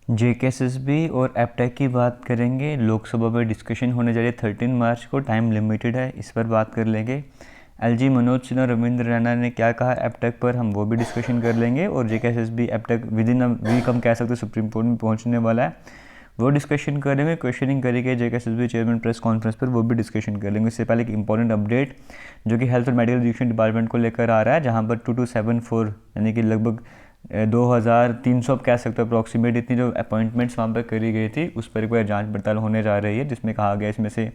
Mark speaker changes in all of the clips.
Speaker 1: JKSSB और Aptech की बात करेंगे। लोकसभा में डिस्कशन होने जा रही है 13 मार्च को, टाइम लिमिटेड है, इस पर बात कर लेंगे। एलजी मनोज सिन्हा और रविंद्र रैना ने क्या कहा एपटेक पर, हम वो भी डिस्कशन कर लेंगे। और JKSSB aptech within a week हम कह सकते हैं सुप्रीम कोर्ट में पहुंचने वाला है, वो डिस्कशन करेंगे। क्वेश्चनिंग करेंगे जेकेएसएसबी चेयरमैन प्रेस कॉन्फ्रेंस पर, वो भी डिस्कशन कर लेंगे। इससे पहले एक इंपॉर्टेंट अपडेट जो कि हेल्थ और मेडिकल एजुकेशन डिपार्टमेंट को लेकर आ रहा है, जहाँ पर 2274 यानी कि लगभग 2300 आप कह सकते हो अप्रॉक्सीमेट इतनी जो अपॉइंटमेंट्स वहाँ पर करी गई थी, उस पर एक बार जांच पड़ताल होने जा रही है, जिसमें कहा गया इसमें से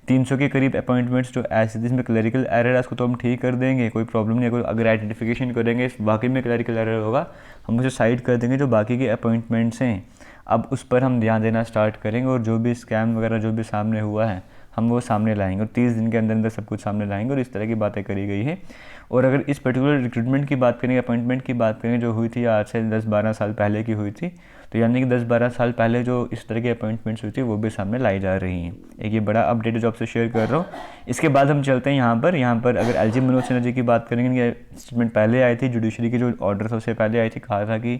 Speaker 1: 300 के करीब अपॉइंटमेंट्स जो ऐसे जिसमें क्लरिकल एरर है उसको तो हम ठीक कर देंगे, कोई प्रॉब्लम नहीं है। अगर आइडेंटिफिकेशन करेंगे वाकई में क्लरिकल एरर होगा, हम उसे साइड कर देंगे। जो बाकी के अपॉइंटमेंट्स हैं अब उस पर हम ध्यान देना स्टार्ट करेंगे, और जो भी स्कैम वगैरह जो भी सामने हुआ है हम वो सामने लाएंगे, और 30 दिन के अंदर अंदर सब कुछ सामने लाएंगे, और इस तरह की बातें करी गई है। और अगर इस पर्टिकुलर रिक्रूटमेंट की बात करेंगे, अपॉइंटमेंट की बात करेंगे, जो हुई थी आज से 10-12 साल पहले की हुई थी, तो यानी कि 10-12 साल पहले जो इस तरह की अपॉइंटमेंट्स हुई थी वो भी सामने लाई जा रही हैं। एक ये बड़ा अपडेट है जो आपसे शेयर कर रहा हूँ। इसके बाद हम चलते हैं यहाँ पर अगर एलजी मनोज सिन्हा जी की बात करेंगे, ये स्टेटमेंट पहले आई थी, जुडिशरी की जो ऑर्डर था उससे पहले आई थी, कहा था कि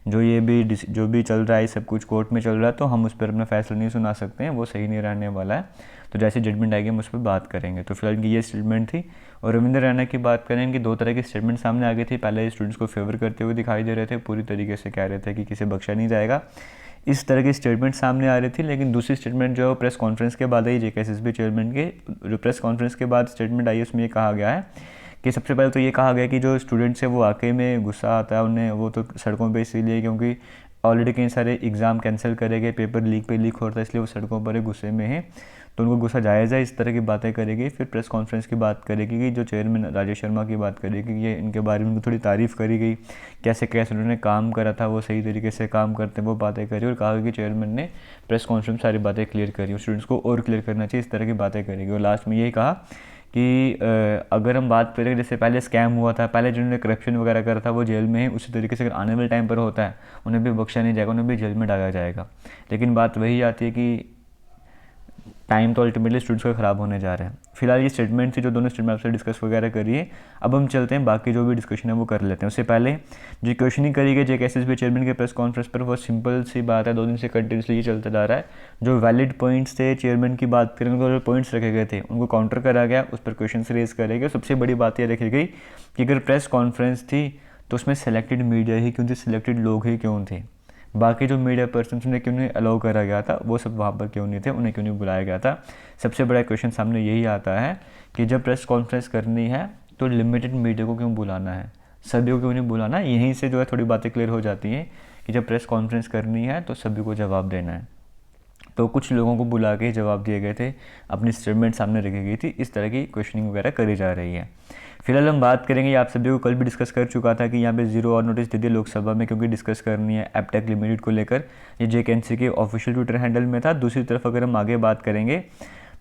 Speaker 1: जो भी चल रहा है सब कुछ कोर्ट में चल रहा है, तो हम उस पर अपना फैसला नहीं सुना सकते हैं, वो सही नहीं रहने वाला है। तो जैसे जजमेंट आएगी हम उस पर बात करेंगे। तो फिलहाल इनकी ये स्टेटमेंट थी। और रविंद्र रैना की बात करें, इनकी दो तरह की स्टेटमेंट सामने आ गई थी। पहले स्टूडेंट्स को फेवर करते हुए दिखाई दे रहे थे, पूरी तरीके से कह रहे थे कि किसे बख्शा नहीं जाएगा, इस तरह की स्टेटमेंट सामने आ रही थी। लेकिन दूसरी स्टेटमेंट जो प्रेस कॉन्फ्रेंस के बाद आई जेकेएसएसबी चेयरमैन के, जो प्रेस कॉन्फ्रेंस के बाद स्टेटमेंट आई उसमें ये कहा गया है कि सबसे पहले तो ये कहा गया कि जो स्टूडेंट्स है वो वाकई में गुस्सा आता है उन्हें, वो तो सड़कों पे इसीलिए क्योंकि ऑलरेडी कई सारे एग्ज़ाम कैंसिल करे गए, पेपर लीक होता है, इसलिए वो सड़कों पर गुस्से में है, तो उनको गुस्सा जायज़ है। इस तरह की बातें करेगी। फिर प्रेस कॉन्फ्रेंस की बात करेगी कि जो चेयरमैन राजेश शर्मा की बात करेगी, ये इनके बारे में उनको थोड़ी तारीफ़ करी गई, कैसे कैसे उन्होंने काम करा था, वो सही तरीके से काम करते हैं, वो बातें करी। और कहा कि चेयरमैन ने प्रेस कॉन्फ्रेंस सारी बातें क्लियर करी और स्टूडेंट्स को और क्लियर करना चाहिए, इस तरह की बातें करेगी। और लास्ट में यही कहा कि अगर हम बात करें जैसे पहले स्कैम हुआ था, पहले जिन्होंने करप्शन वगैरह करा था वो जेल में है, उसी तरीके से अगर आने वाले टाइम पर होता है उन्हें भी बख्शा नहीं जाएगा, उन्हें भी जेल में डाला जाएगा। लेकिन बात वही आती है कि टाइम तो अल्टीमेटली स्टूडेंट्स का ख़राब होने जा रहा है। फिलहाल ये स्टेटमेंट थी जो दोनों स्टेटमेंट आपसे डिस्कस वगैरह करिए। अब हम चलते हैं बाकी जो भी डिस्कशन है वो कर लेते हैं। उससे पहले जो क्वेश्चनिंग करी गई जेकेएसएसबी चेयरमैन के प्रेस कॉन्फ्रेंस पर, वो सिंपल सी बात है, 2 दिन से कंटिन्यूसली ये चलता जा रहा है। जो वैलिड पॉइंट्स थे चेयरमैन की बात करेंगे, जो पॉइंट्स रखे गए थे उनको काउंटर करा गया, उस पर क्वेश्चन रेज करे गए। सबसे बड़ी बात यह रखी गई कि अगर प्रेस कॉन्फ्रेंस थी तो उसमें सेलेक्टेड मीडिया ही क्यों थी, सिलेक्टेड लोग ही क्यों थे, बाकी जो मीडिया पर्सन उन्हें क्यों नहीं अलाउ करा गया था, वो सब वहाँ पर क्यों नहीं थे, उन्हें क्यों नहीं बुलाया गया था। सबसे बड़ा क्वेश्चन सामने यही आता है कि जब प्रेस कॉन्फ्रेंस करनी है तो लिमिटेड मीडिया को क्यों बुलाना है, सभी को क्यों नहीं बुलाना। यहीं से जो है थोड़ी बातें क्लियर हो जाती हैं कि जब प्रेस कॉन्फ्रेंस करनी है तो सभी को जवाब देना है, तो कुछ लोगों को बुला के जवाब दिए गए थे, अपनी स्टेटमेंट सामने रखी गई थी, इस तरह की क्वेश्चनिंग वगैरह करी जा रही है। फिलहाल हम बात करेंगे, आप सभी को कल भी डिस्कस कर चुका था कि यहाँ पे 0 और नोटिस दे दिए लोकसभा में, क्योंकि डिस्कस करनी है एपटेक लिमिटेड को लेकर। ये जेकेएनसी के ऑफिशियल ट्विटर हैंडल में था। दूसरी तरफ अगर हम आगे बात करेंगे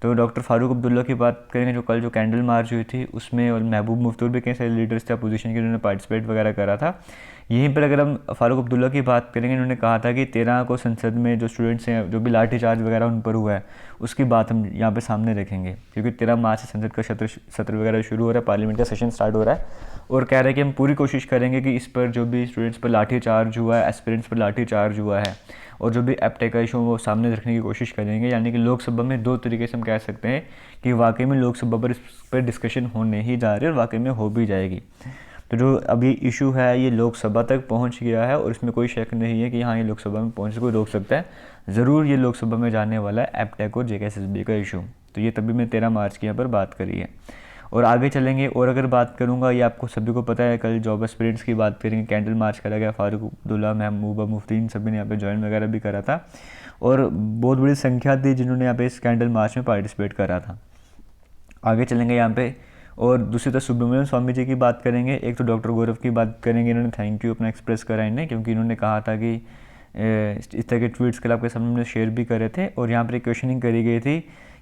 Speaker 1: तो डॉक्टर फारूक अब्दुल्ला की बात करेंगे, जो कल जो कैंडल मार्च हुई थी उसमें, और महबूब मुफ्ती भी कई सारे लीडर्स थे अपोजिशन के, जिन्होंने पार्टिसिपेट वगैरह करा था। यहीं पर अगर हम फारूक अब्दुल्ला की बात करेंगे, इन्होंने कहा था कि 13 को संसद में जो स्टूडेंट्स हैं जो भी लाठी चार्ज वगैरह उन पर हुआ है उसकी बात हम यहाँ पे सामने रखेंगे, क्योंकि 13 मार्च से संसद का सत्र वगैरह शुरू हो रहा है, पार्लियामेंट का सेशन स्टार्ट हो रहा है। और कह रहे हैं कि हम पूरी कोशिश करेंगे कि इस पर जो भी स्टूडेंट्स पर लाठी चार्ज हुआ है, एस्पिरेंट्स पर लाठी चार्ज हुआ है, और जो भी एपटेक का इशू वो सामने रखने की कोशिश करेंगे। यानी कि लोकसभा में 2 तरीके से हम कह सकते हैं कि वाकई में लोकसभा पर इस पर डिस्कशन होने ही जा रही है और वाकई में हो भी जाएगी। तो जो अभी इशू है ये लोकसभा तक पहुंच गया है, और इसमें कोई शक नहीं है कि हाँ ये लोकसभा में पहुंच कोई रोक सकता है। ज़रूर ये लोकसभा में जाने वाला है एपटेक और जेकेएसएसबी का इशू। तो ये तभी मैं 13 मार्च की यहाँ पर बात करी है। और आगे चलेंगे, और अगर बात करूँगा, ये आपको सभी को पता है, कल जॉब एस्पिरेंट्स की बात करेंगे, कैंडल मार्च करा गया, फारूक अब्दुल्ला, महबूबा मुफ्ती, इन सभी ने यहाँ पे ज्वाइन वगैरह भी करा था, और बहुत बड़ी संख्या थी जिन्होंने यहाँ पे इस कैंडल मार्च में पार्टिसिपेट करा था। आगे चलेंगे यहाँ पे, और दूसरी तरफ सुब्रमण्यम स्वामी जी की बात करेंगे। एक तो डॉक्टर गौरव की बात करेंगे, इन्होंने थैंक यू अपना एक्सप्रेस करा इन्हें, क्योंकि इन्होंने कहा था कि इस तरह के ट्वीट्स कल आपके सामने शेयर भी करे थे। और यहाँ पर एक क्वेश्चनिंग करी गई थी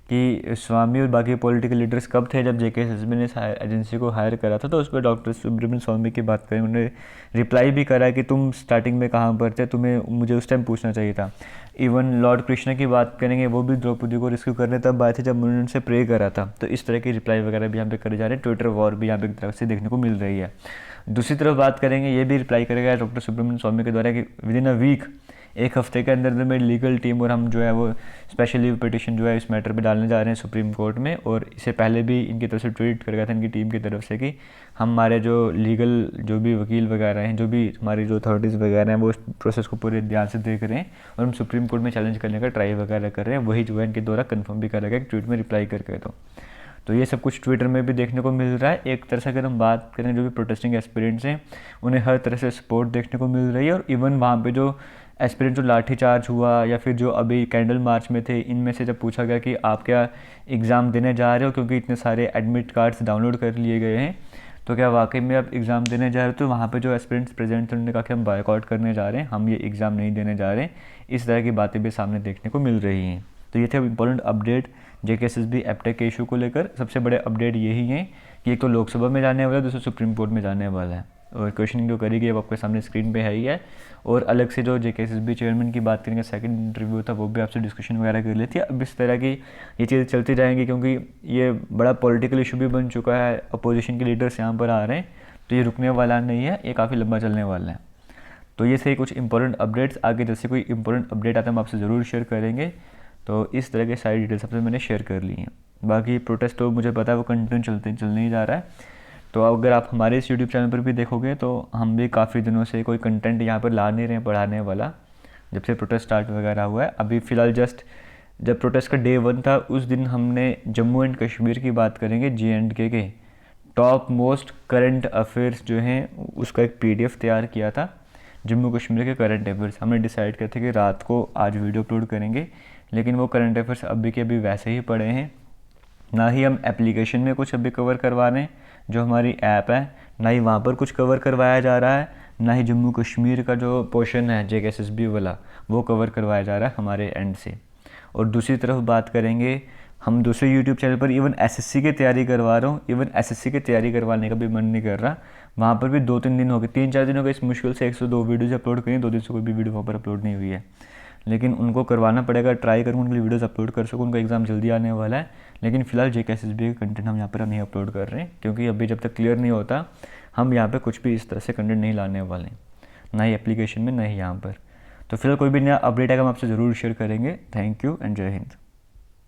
Speaker 1: कि स्वामी और बाकी पॉलिटिकल लीडर्स कब थे जब जेकेएसएसबी ने एजेंसी को हायर करा था, तो उस पर डॉक्टर सुब्रमण्यम स्वामी की बात करें, उन्होंने रिप्लाई भी करा कि तुम स्टार्टिंग में कहाँ पर थे, तुम्हें मुझे उस टाइम पूछना चाहिए था। इवन लॉर्ड कृष्णा की बात करेंगे, वो भी द्रौपदी को रेस्क्यू करने तब आए थे जब उन्होंने उनसे प्रे करा था। तो इस तरह की रिप्लाई वगैरह भी यहाँ पे करे जा रहे हैं, ट्विटर वॉर भी यहाँ पे एक तरफ से देखने को मिल रही है। दूसरी तरफ बात करेंगे, ये भी रिप्लाई करेगा डॉक्टर सुब्रमण्यम स्वामी के द्वारा कि विद इन अ वीक एक हफ्ते के अंदर में लीगल टीम और हम जो है वो स्पेशल लीव पिटिशन जो है इस मैटर पे डालने जा रहे हैं सुप्रीम कोर्ट में। और इससे पहले भी इनकी तरफ से ट्वीट कर गया था इनकी टीम की तरफ से कि हमारे जो लीगल जो भी वकील वगैरह हैं, जो भी हमारी जो अथॉरिटीज़ वगैरह हैं, वो इस प्रोसेस को पूरे ध्यान से देख रहे हैं और हम सुप्रीम कोर्ट में चैलेंज करने का ट्राई वगैरह कर रहे हैं। वही जो है इनके द्वारा कन्फर्म भी करा गया ट्वीट में रिप्लाई करके। तो ये सब कुछ ट्विटर में भी देखने को मिल रहा है। एक तरह से अगर हम बात करें जो भी प्रोटेस्टिंग एस्पिरेंट्स हैं उन्हें हर तरह से सपोर्ट देखने को मिल रही है। और इवन वहाँ पे जो एस्पिरेंट जो लाठीचार्ज हुआ या फिर जो अभी कैंडल मार्च में थे, इनमें से जब पूछा गया कि आप क्या एग्ज़ाम देने जा रहे हो क्योंकि इतने सारे एडमिट कार्ड्स डाउनलोड कर लिए गए हैं, तो क्या वाकई में आप एग्ज़ाम देने जा रहे हो, तो वहाँ पे जो एस्पिरेंट्स प्रेजेंट थे उन्होंने कहा कि हम बायकॉट करने जा रहे हैं, हम ये एग्ज़ाम नहीं देने जा रहे हैं। इस तरह की बातें भी सामने देखने को मिल रही हैं। तो ये थे इंपॉर्टेंट अपडेट JKSSB एप्टेक के इशू को लेकर। सबसे बड़े अपडेट यही हैं कि एक तो लोकसभा में जाने वाला है, दूसरा सुप्रीम कोर्ट में जाने वाला है। और क्वेश्चनिंग जो करी गई वो आपके सामने स्क्रीन पे है ही है। और अलग से जो JKSSB चेयरमैन की बात करेंगे, सेकंड इंटरव्यू था, वो भी आपसे डिस्कशन वगैरह कर ली थी। अब इस तरह की ये चीज़ें चलती जाएंगी क्योंकि ये बड़ा पॉलिटिकल इशू भी बन चुका है, अपोजिशन के लीडर्स यहाँ पर आ रहे हैं, तो ये रुकने वाला नहीं है, ये काफ़ी लंबा चलने वाला है। तो ये सही कुछ इंपॉर्टेंट अपडेट्स। आगे जैसे कोई इंपॉर्टेंट अपडेट आता है हम आपसे ज़रूर शेयर करेंगे। तो इस तरह के सारी डिटेल्स सबसे मैंने शेयर कर ली हैं। बाकी प्रोटेस्ट तो मुझे पता है वो कंटिन्यू चलने ही जा रहा है। तो अगर आप हमारे इस यूट्यूब चैनल पर भी देखोगे तो हम भी काफ़ी दिनों से कोई कंटेंट यहाँ पर ला नहीं रहे हैं पढ़ाने वाला, जब से प्रोटेस्ट स्टार्ट वगैरह हुआ है। अभी फ़िलहाल जस्ट जब प्रोटेस्ट का डे 1 था उस दिन हमने जम्मू एंड कश्मीर की बात करेंगे, JNK के टॉप मोस्ट करंट अफेयर्स जो हैं उसका एक PDF तैयार किया था। जम्मू कश्मीर के करंट अफेयर्स हमने डिसाइड किया था कि रात को आज वीडियो अपलोड करेंगे, लेकिन वो करंट अफेयर्स अभी के अभी वैसे ही पड़े हैं। ना ही हम एप्लीकेशन में कुछ अभी कवर करवा रहे हैं, जो हमारी ऐप है, ना ही वहाँ पर कुछ कवर करवाया जा रहा है, ना ही जम्मू कश्मीर का जो पोर्शन है JKSSB वाला वो कवर करवाया जा रहा है हमारे एंड से। और दूसरी तरफ बात करेंगे, हम दूसरे यूट्यूब चैनल पर इवन SSC की तैयारी करवा रहा हूँ। इवन SSC की तैयारी करवाने का भी मन नहीं कर रहा, वहाँ पर भी 2-3 दिन हो गए, 3-4 दिन हो गए इस मुश्किल से 102 वीडियोज़ अपलोड करें, 2 दिन से कोई भी वीडियो वहाँ पर अपलोड नहीं हुई है। लेकिन उनको करवाना पड़ेगा, ट्राई करूँ उनके लिए वीडियोज़ अपलोड कर सकूँ, उनका एग्ज़ाम जल्दी आने वाला है। लेकिन फ़िलहाल JKSSB का कंटेंट हम यहाँ पर नहीं अपलोड कर रहे हैं क्योंकि अभी जब तक क्लियर नहीं होता हम यहाँ पर कुछ भी इस तरह से कंटेंट नहीं लाने वाले, ना ही एप्लीकेशन में, ना ही यहाँ पर। तो फिलहाल कोई भी नया अपडेट आएगा हम आपसे ज़रूर शेयर करेंगे। थैंक यू एंड जय हिंद।